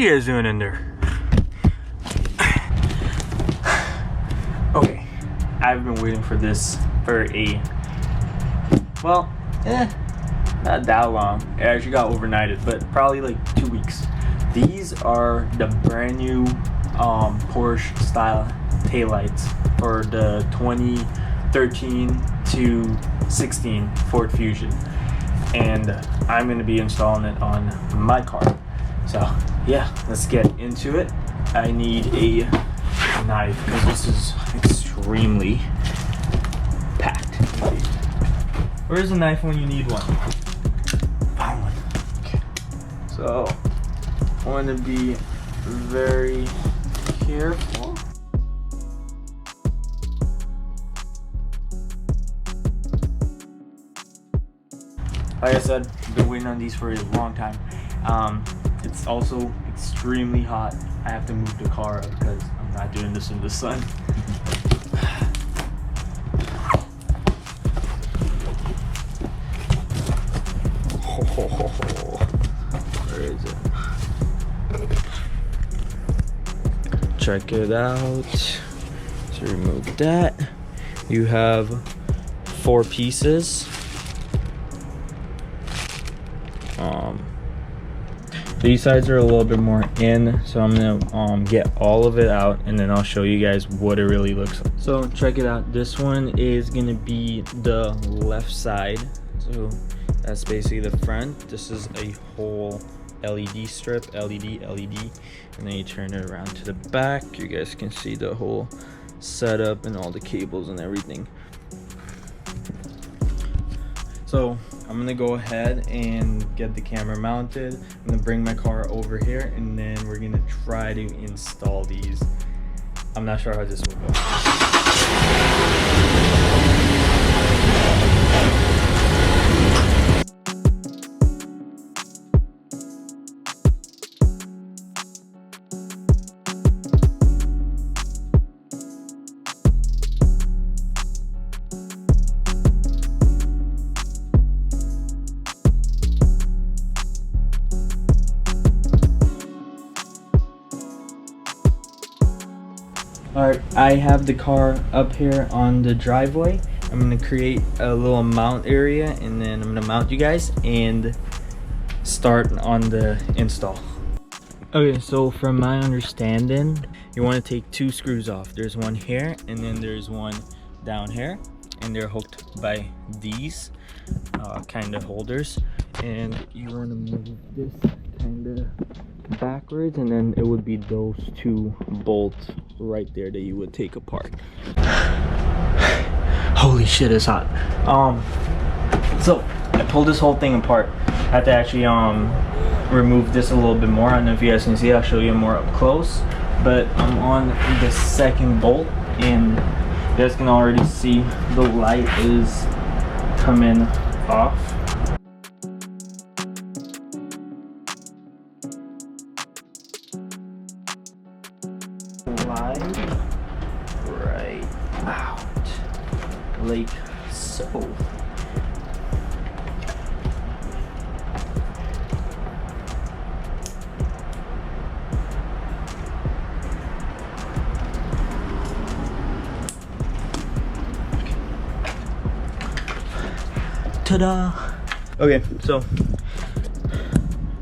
you guys doing in there? Okay, I've been waiting for this for not that long. It actually got overnighted, but probably like 2 weeks. These are the brand new Porsche style taillights for the 2013 to 16 Ford Fusion, and I'm going to be installing it on my car. So yeah, let's get into it. I need a knife because this is extremely packed. Where's a knife when you need one? Found one. Okay. So I want to be very careful. Like I said, I've been waiting on these for a long time. It's also extremely hot. I have to move the car up because I'm not doing this in the sun. Where is it? Check it out. So remove that. You have 4 pieces. These sides are a little bit more in, so I'm gonna get all of it out, and then I'll show you guys what it really looks like. So check it out. This one is gonna be the left side, so that's basically the front. This is a whole LED strip, LED, and then you turn it around to the back. You guys can see the whole setup and all the cables and everything. So I'm gonna go ahead and get the camera mounted. I'm gonna bring my car over here, and then we're gonna try to install these. I'm not sure how this will go. Alright, I have the car up here on the driveway. I'm going to create a little mount area, and then I'm going to mount you guys and start on the install. Okay, so from my understanding, you want to take 2 screws off. There's one here, and then there's one down here, and they're hooked by these kind of holders. And you want to move this kind of backwards, and then it would be those 2 bolts right there that you would take apart. Holy shit, it's hot. So I pulled this whole thing apart. I had to actually remove this a little bit more. I don't know if you guys can see. I'll show you more up close, but I'm on the second bolt, and you guys can already see the light is coming off. Right out like so. Ta-da! Okay, so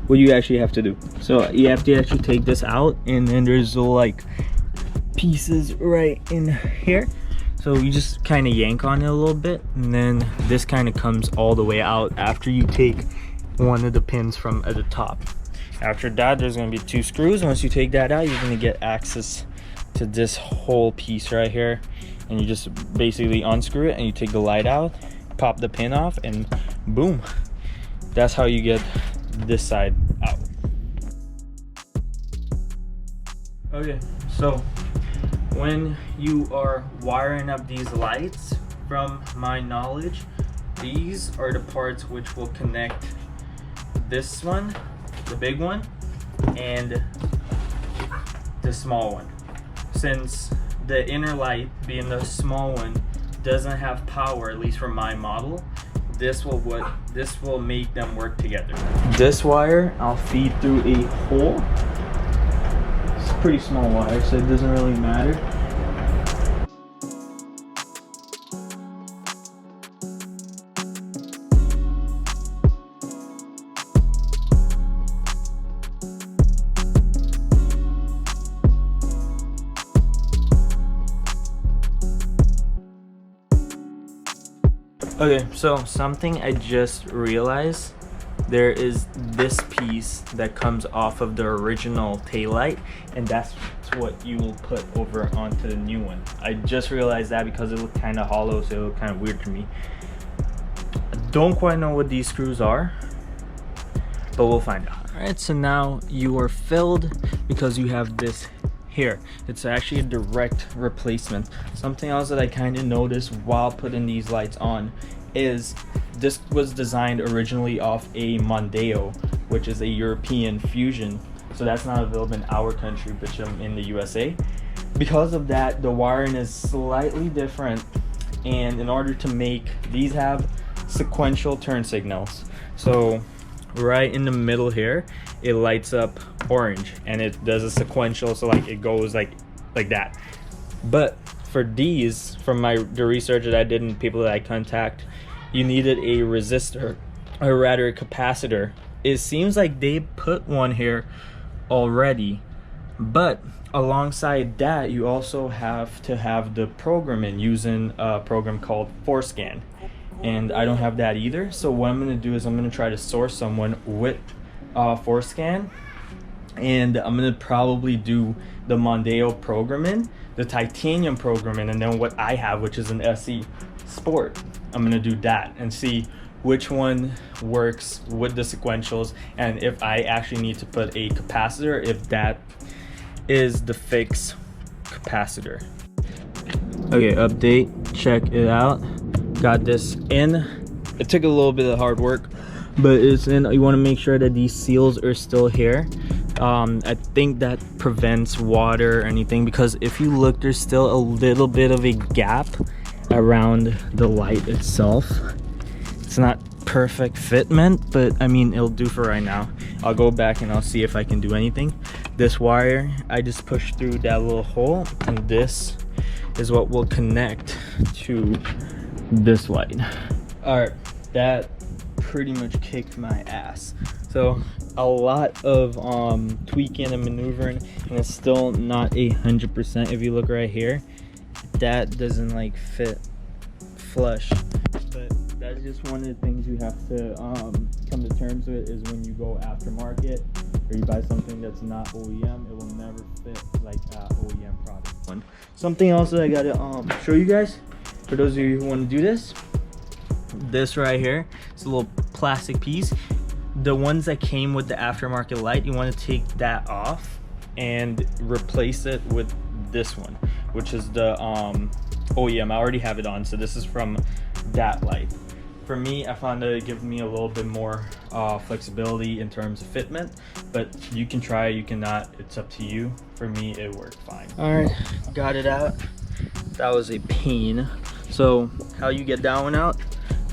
what you actually have to do, so you have to actually take this out, and then there's like pieces right in here, so you just kind of yank on it a little bit, and then this kind of comes all the way out after you take one of the pins from at the top. After that, there's going to be 2 screws. Once you take that out, you're going to get access to this whole piece right here, and you just basically unscrew it, and you take the light out, pop the pin off, and boom, that's how you get this side out. Okay, so when you are wiring up these lights, from my knowledge, these are the parts which will connect this one, the big one, and the small one. Since the inner light, being the small one, doesn't have power, at least for my model, this will make them work together. This wire I'll feed through a hole pretty small wire, so it doesn't really matter. Okay, so something I just realized, there is this piece that comes off of the original taillight, and that's what you will put over onto the new one. I just realized that because it looked kind of hollow, so it looked kind of weird to me. I don't quite know what these screws are, but we'll find out. All right, so now you are filled because you have this here. It's actually a direct replacement. Something else that I kind of noticed while putting these lights on is this was designed originally off a Mondeo, which is a European fusion, so that's not available in our country, but in the USA. Because of that, the wiring is slightly different, and in order to make these, have sequential turn signals. So right in the middle here, it lights up orange, and it does a sequential, so like it goes like that. But for these, from the research that I did and people that I contact, you needed a resistor, or rather a capacitor. It seems like they put one here already, but alongside that, you also have to have the programming using a program called ForScan, and I don't have that either. So what I'm going to do is I'm going to try to source someone with ForScan, and I'm going to probably do the Mondeo programming, the titanium programming, and then what I have, which is an SE Sport. I'm going to do that and see which one works with the sequentials, and if I actually need to put a capacitor, if that is the fixed capacitor. Okay, update, check it out. Got this in. It took a little bit of hard work, but it's in. You want to make sure that these seals are still here. I think that prevents water or anything, because if you look, there's still a little bit of a gap around the light itself. It's not perfect fitment, but I mean, it'll do for right now. I'll go back and I'll see if I can do anything. This wire, I just pushed through that little hole, and this is what will connect to this light. All right, that pretty much kicked my ass. So a lot of tweaking and maneuvering, and it's still not 100%. If you look right here, that doesn't like fit flush, but that's just one of the things you have to come to terms with, is when you go aftermarket or you buy something that's not OEM, it will never fit like OEM product. Something else that I gotta show you guys, for those of you who want to do this right here, it's a little plastic piece. The ones that came with the aftermarket light, you want to take that off and replace it with this one, which is the OEM. I already have it on, so this is from that light. For me, I found that it gives me a little bit more flexibility in terms of fitment, but you can try, you cannot, it's up to you. For me, it worked fine. All right, got it out. That was a pain. So how you get that one out,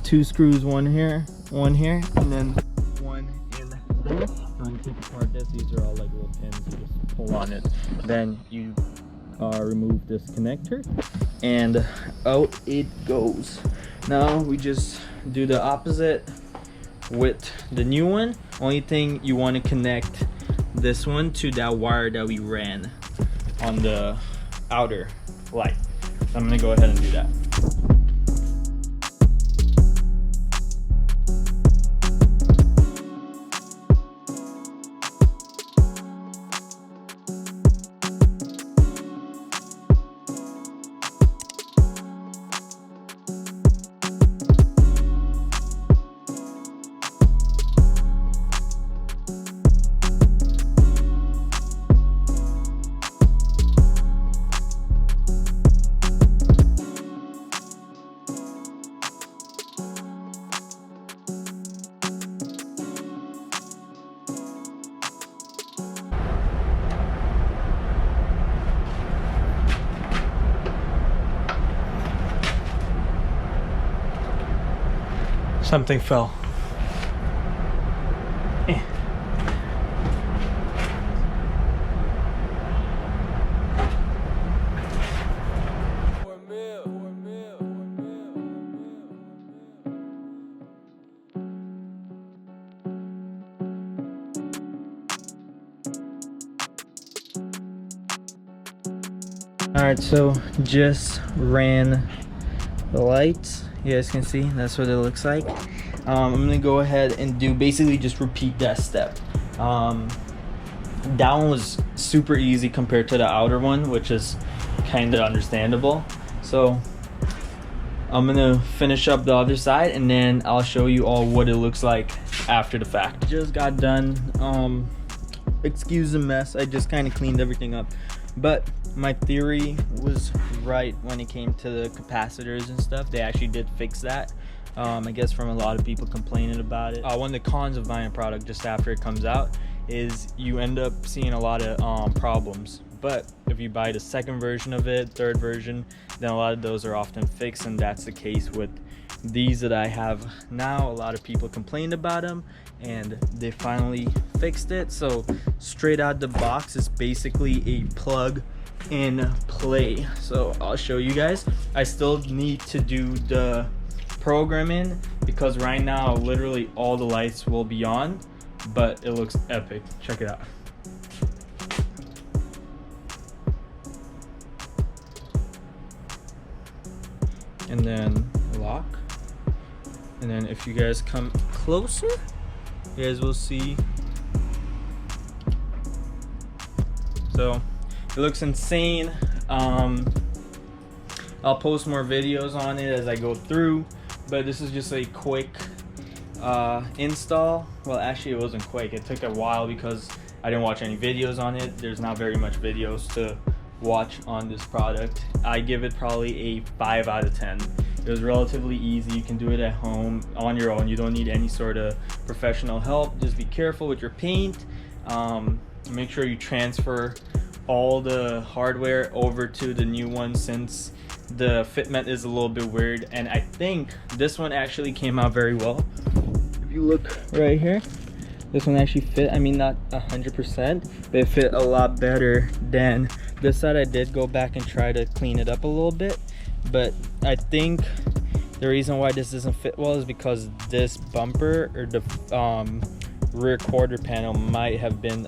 2 screws, one here, and then one in this. And take apart this, these are all like little pins, you just pull on it. Then you remove this connector, and out it goes. Now we just do the opposite with the new one. Only thing, you want to connect this one to that wire that we ran on the outer light. So I'm gonna go ahead and do that. Something fell. Alright, so just ran the lights. You guys can see that's what it looks like. I'm gonna go ahead and do basically just repeat that step. That one was super easy compared to the outer one, which is kind of understandable. So I'm gonna finish up the other side and then I'll show you all what it looks like after the fact. Just got done. Excuse the mess, I just kind of cleaned everything up, but my theory was right when it came to the capacitors and stuff. They actually did fix that. I guess from a lot of people complaining about it. One of the cons of buying a product just after it comes out is you end up seeing a lot of problems. But if you buy the second version of it, third version, then a lot of those are often fixed, and that's the case with these that I have now. A lot of people complained about them and they finally fixed it. So straight out the box is basically a plug and play. So I'll show you guys. I still need to do the programming because right now literally all the lights will be on, but it looks epic. Check it out. And then lock, and then if you guys come closer, you guys will see. So it looks insane. I'll post more videos on it as I go through, but this is just a quick install. Well, actually it wasn't quick, it took a while because I didn't watch any videos on it. There's not very much videos to watch on this product. I give it probably a 5 out of 10. It was relatively easy. You can do it at home on your own. You don't need any sort of professional help. Just be careful with your paint. Make sure you transfer all the hardware over to the new one since the fitment is a little bit weird, and I think this one actually came out very well. If you look right here, this one actually fit. I mean, not 100%, but it fit a lot better than this side. I did go back and try to clean it up a little bit, but I think the reason why this doesn't fit well is because this bumper or the rear quarter panel might have been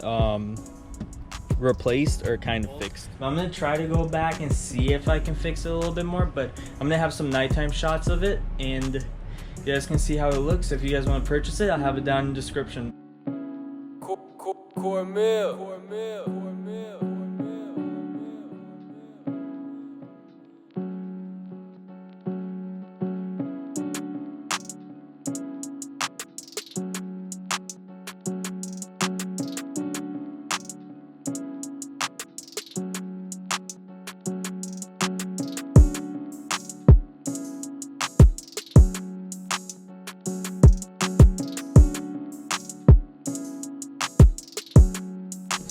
replaced or kind of fixed. I'm gonna try to go back and see if I can fix it a little bit more, but I'm gonna have some nighttime shots of it and you guys can see how it looks. If you guys want to purchase it, I'll have it down in the description. Cormill.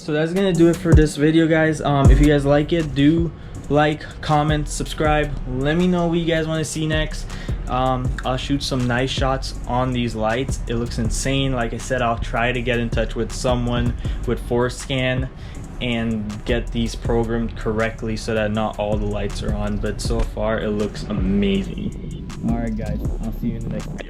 So that's gonna do it for this video, guys. If you guys like it, do like, comment, subscribe. Let me know what you guys want to see next. I'll shoot some nice shots on these lights. It looks insane. Like I said, I'll try to get in touch with someone with ForScan and get these programmed correctly so that not all the lights are on, but so far it looks amazing. All right guys, I'll see you in the next video.